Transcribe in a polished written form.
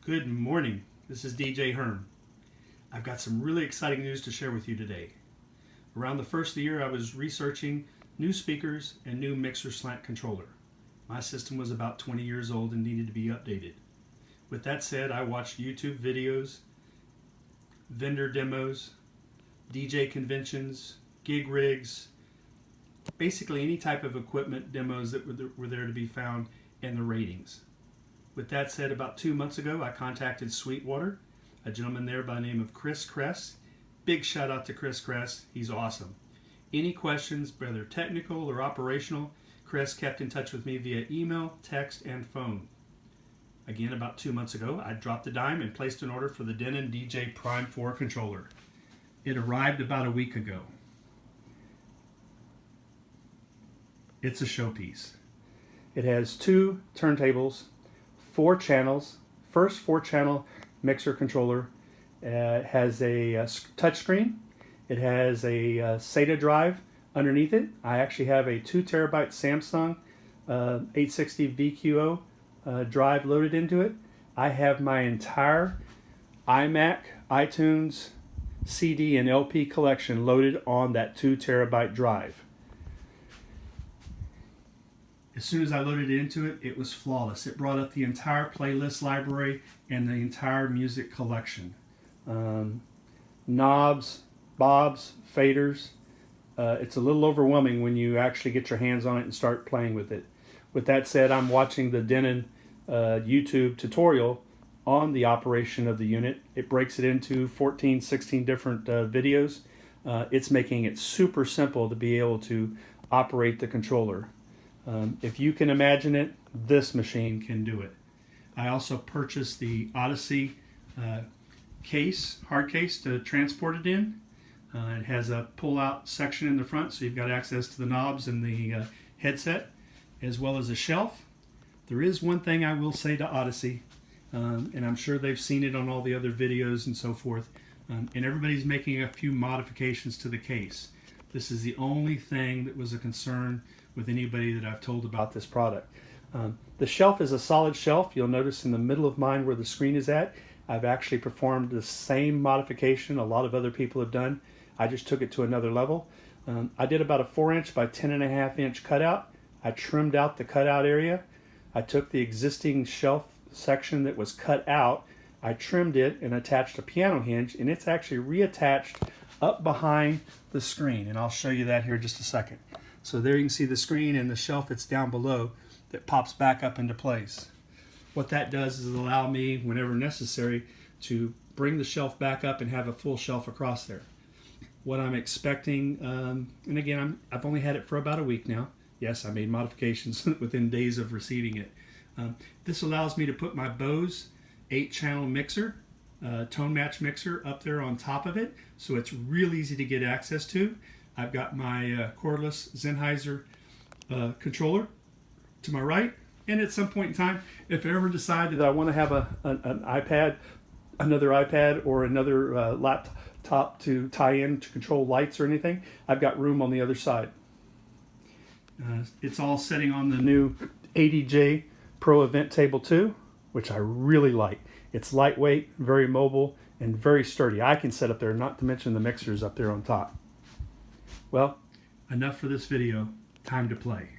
Good morning. This is DJ Hearn. I've got some really exciting news to share with you today. Around the first of the year, I was researching new speakers and new mixer slant controller. My system was about 20 years old and needed to be updated. With that said, I watched YouTube videos, vendor demos, DJ conventions, gig rigs, basically any type of equipment demos that were there to be found, and the ratings. With that said, about 2 months ago, I contacted Sweetwater, a gentleman there by the name of Chris Kress. Big shout out to Chris Kress. He's awesome. Any questions, whether technical or operational, Chris kept in touch with me via email, text, and phone. Again, about 2 months ago, I dropped a dime and placed an order for the Denon DJ Prime 4 controller. It arrived about a week ago. It's a showpiece. It has 2 turntables, 4 channels, first 4-channel mixer controller. It has a touchscreen. It has a SATA drive underneath it. I actually have a 2 terabyte Samsung 860 VQO drive loaded into it. I have my entire iMac, iTunes, CD, and LP collection loaded on that 2 terabyte drive. As soon as I loaded it into it, it was flawless. It brought up the entire playlist library and the entire music collection. Knobs, bobs, faders. It's a little overwhelming when you actually get your hands on it and start playing with it. With that said, I'm watching the Denon YouTube tutorial on the operation of the unit. It breaks it into 14, 16 different videos. It's making it super simple to be able to operate the controller. If you can imagine it, this machine can do it. I also purchased the Odyssey hard case to transport it in. It has a pull-out section in the front, so you've got access to the knobs and the headset, as well as a shelf. There is one thing I will say to Odyssey, and I'm sure they've seen it on all the other videos and so forth, and everybody's making a few modifications to the case. This is the only thing that was a concern with anybody that I've told about this product. The shelf is a solid shelf. You'll notice in the middle of mine where the screen is at, I've actually performed the same modification a lot of other people have done. I just took it to another level. I did about a 4-inch by 10.5-inch cutout. I trimmed out the cutout area. I took the existing shelf section that was cut out, I trimmed it and attached a piano hinge, and it's actually reattached up behind the screen, and I'll show you that here in just a second. So there you can see the screen and the shelf that's down below that pops back up into place. What that does is allow me, whenever necessary, to bring the shelf back up and have a full shelf across there. What I'm expecting, and again, I've only had it for about a week now. Yes, I made modifications within days of receiving it. This allows me to put my Bose 8-channel mixer, tone match mixer, up there on top of it, so it's real easy to get access to. I've got my cordless Sennheiser controller to my right, and at some point in time, if I ever decide that I want to have an iPad, another iPad or another laptop to tie in to control lights or anything, I've got room on the other side. It's all setting on the new ADJ Pro Event Table 2, which I really like. It's lightweight, very mobile, and very sturdy. I can set up there, not to mention the mixers up there on top. Well, enough for this video. Time to play.